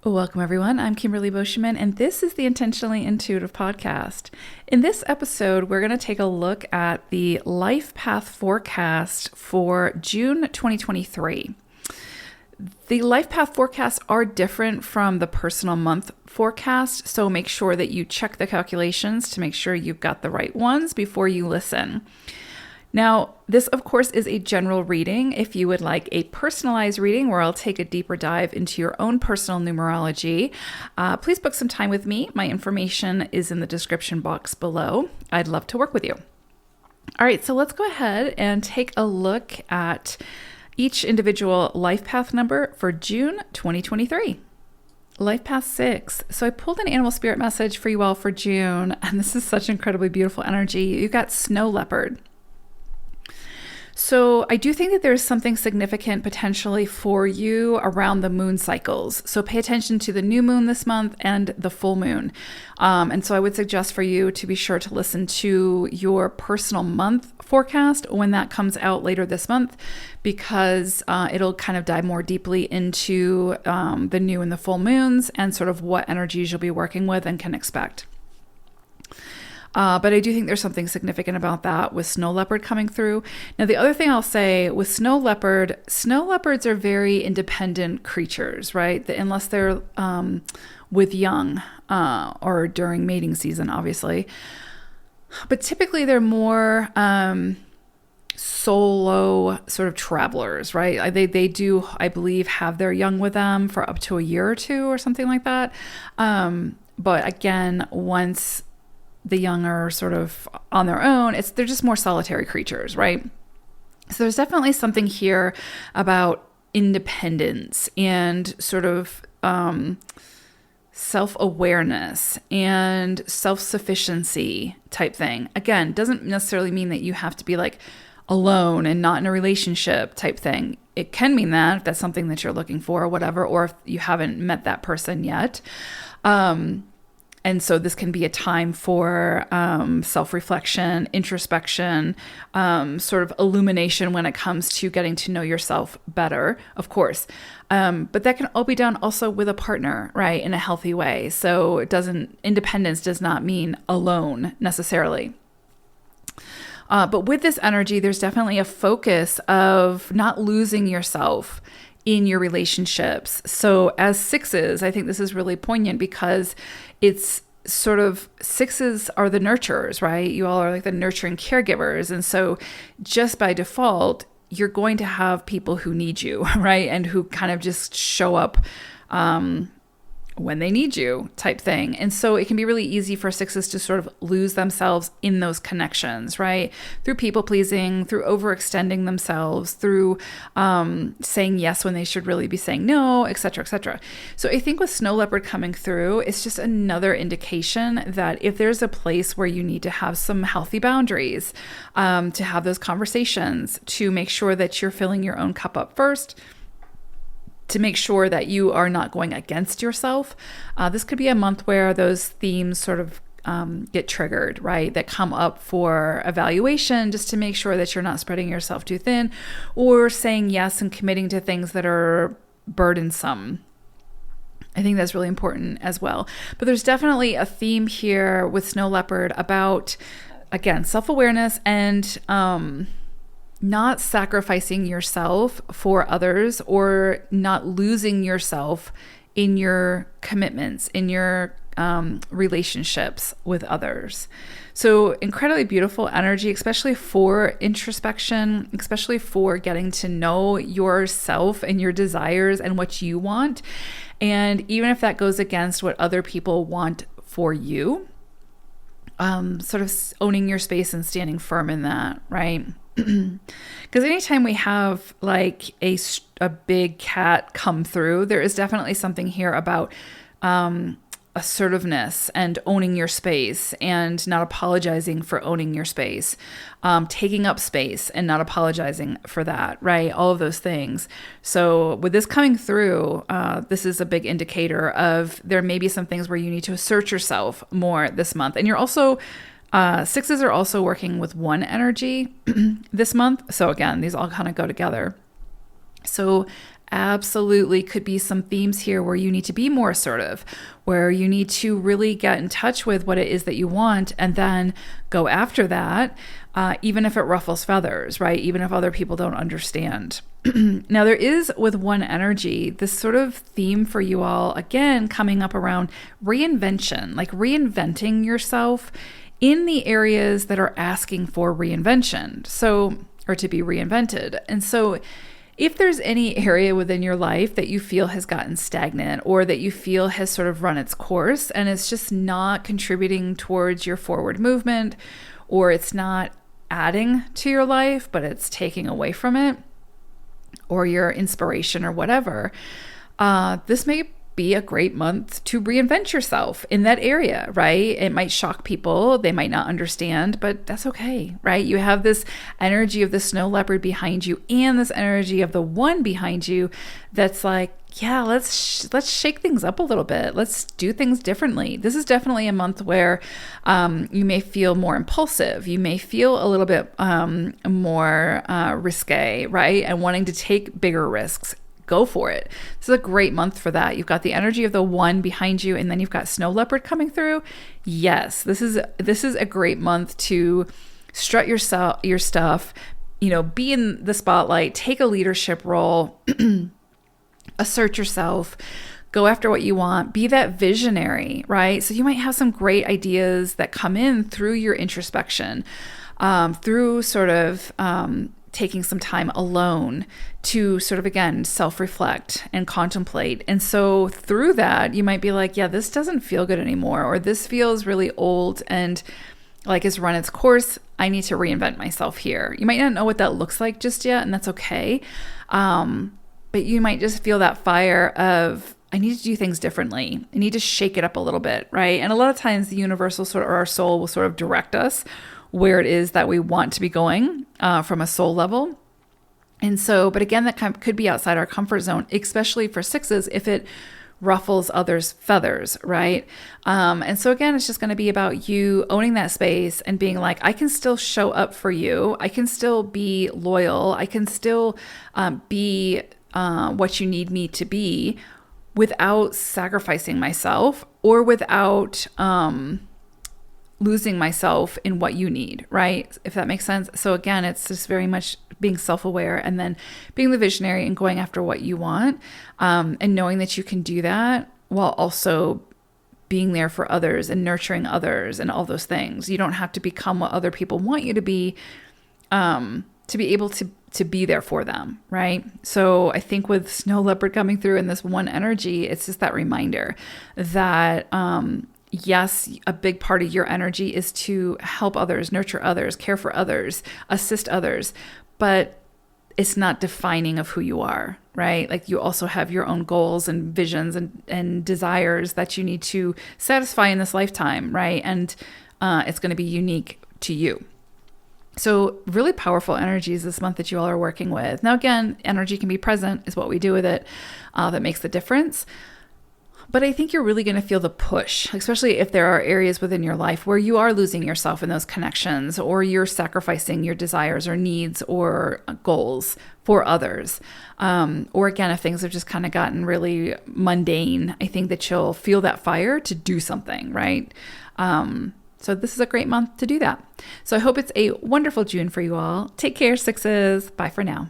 Welcome, everyone. I'm Kimberly Boschman, and this is the Intentionally Intuitive podcast. In this episode, we're going to take a look at the life path forecast for June 2023. The life path forecasts are different from the personal month forecast, so make sure that you check the calculations to make sure you've got the right ones before you listen. Now, this, of course, is a general reading. If you would like a personalized reading where I'll take a deeper dive into your own personal numerology, please book some time with me. My information is in the description box below. I'd love to work with you. All right, so let's go ahead and take a look at each individual life path number for June 2023. Life path 6. So I pulled an animal spirit message for you all for June, and this is such incredibly beautiful energy. You got snow leopard. So I do think that there's something significant potentially for you around the moon cycles. So pay attention to the new moon this month and the full moon. And so I would suggest for you to be sure to listen to your personal month forecast when that comes out later this month, because it'll kind of dive more deeply into the new and the full moons and sort of what energies you'll be working with and can expect. But I do think there's something significant about that with snow leopard coming through. Now, the other thing I'll say with snow leopards are very independent creatures, right? Unless they're with young or during mating season, obviously. But typically they're more solo sort of travelers, right? They do, I believe, have their young with them for up to a year or two or something like that. But again, once the young are sort of on their own, they're just more solitary creatures, right? So there's definitely something here about independence and sort of self-awareness and self-sufficiency type thing. Again, doesn't necessarily mean that you have to be like alone and not in a relationship type thing. It can mean that if that's something that you're looking for or whatever, or if you haven't met that person yet. And so this can be a time for self-reflection, introspection, sort of illumination when it comes to getting to know yourself better, of course. But that can all be done also with a partner, right, in a healthy way. So independence does not mean alone necessarily. But with this energy, there's definitely a focus of not losing yourself in your relationships. So as sixes, I think this is really poignant because it's sort of sixes are the nurturers, right? You all are like the nurturing caregivers. And so just by default, you're going to have people who need you, right? And who kind of just show up when they need you type thing. And so it can be really easy for sixes to sort of lose themselves in those connections, right? Through people pleasing, through overextending themselves, through saying yes when they should really be saying no, et cetera, et cetera. So I think with snow leopard coming through, it's just another indication that if there's a place where you need to have some healthy boundaries, to have those conversations, to make sure that you're filling your own cup up first, to make sure that you are not going against yourself. This could be a month where those themes sort of get triggered, right? That come up for evaluation, just to make sure that you're not spreading yourself too thin or saying yes and committing to things that are burdensome. I think that's really important as well. But there's definitely a theme here with snow leopard about, again, self-awareness and not sacrificing yourself for others or not losing yourself in your commitments, in your relationships with others. So incredibly beautiful energy, especially for introspection, especially for getting to know yourself and your desires and what you want. And even if that goes against what other people want for you, sort of owning your space and standing firm in that, right? Because anytime we have like a big cat come through, there is definitely something here about assertiveness and owning your space and not apologizing for owning your space, taking up space and not apologizing for that, right? All of those things. So with this coming through, this is a big indicator of there may be some things where you need to assert yourself more this month. And you're also, sixes are also working with one energy this month. So again, these all kind of go together. So absolutely could be some themes here where you need to be more assertive, where you need to really get in touch with what it is that you want and then go after that, even if it ruffles feathers, right? Even if other people don't understand. Now, there is with one energy, this sort of theme for you all, again, coming up around reinvention, like reinventing yourself in the areas that are asking for reinvention. So, or to be reinvented. And so if there's any area within your life that you feel has gotten stagnant or that you feel has sort of run its course and it's just not contributing towards your forward movement, or it's not adding to your life, but it's taking away from it, or your inspiration or whatever, this may be a great month to reinvent yourself in that area, right? It might shock people. They might not understand, but that's okay, right? You have this energy of the snow leopard behind you and this energy of the one behind you that's like, yeah, let's shake things up a little bit. Let's do things differently. This is definitely a month where you may feel more impulsive. You may feel a little bit more risque, right? And wanting to take bigger risks. Go for it. This is a great month for that. You've got the energy of the one behind you, and then you've got snow leopard coming through. Yes, this is a great month to strut your stuff, be in the spotlight, take a leadership role, assert yourself, go after what you want, be that visionary, right? So you might have some great ideas that come in through your introspection, through sort of taking some time alone to sort of, again, self-reflect and contemplate. And so through that, you might be like, yeah, this doesn't feel good anymore, or this feels really old and like it's run its course. I need to reinvent myself here. You might not know what that looks like just yet, and that's okay. But you might just feel that fire of, I need to do things differently. I need to shake it up a little bit, right? And a lot of times the universal sort of, or our soul will sort of direct us where it is that we want to be going from a soul level. And so, but again, that could be outside our comfort zone, especially for sixes if it ruffles others' feathers, right? And so again, it's just going to be about you owning that space and being like, I can still show up for you. I can still be loyal. I can still be what you need me to be without sacrificing myself or without losing myself in what you need, right? If that makes sense. So again, it's just very much being self-aware and then being the visionary and going after what you want, and knowing that you can do that while also being there for others and nurturing others and all those things. You don't have to become what other people want you to be able to be there for them, right? So I think with snow leopard coming through in this one energy, it's just that reminder that yes, a big part of your energy is to help others, nurture others, care for others, assist others, but it's not defining of who you are, right? Like you also have your own goals and visions and desires that you need to satisfy in this lifetime, right? And it's going to be unique to you. So really powerful energies this month that you all are working with. Now, again, energy can be present is what we do with it that makes the difference. But I think you're really going to feel the push, especially if there are areas within your life where you are losing yourself in those connections, or you're sacrificing your desires or needs or goals for others. Or again, if things have just kind of gotten really mundane, I think that you'll feel that fire to do something, right? So this is a great month to do that. So I hope it's a wonderful June for you all. Take care, sixes. Bye for now.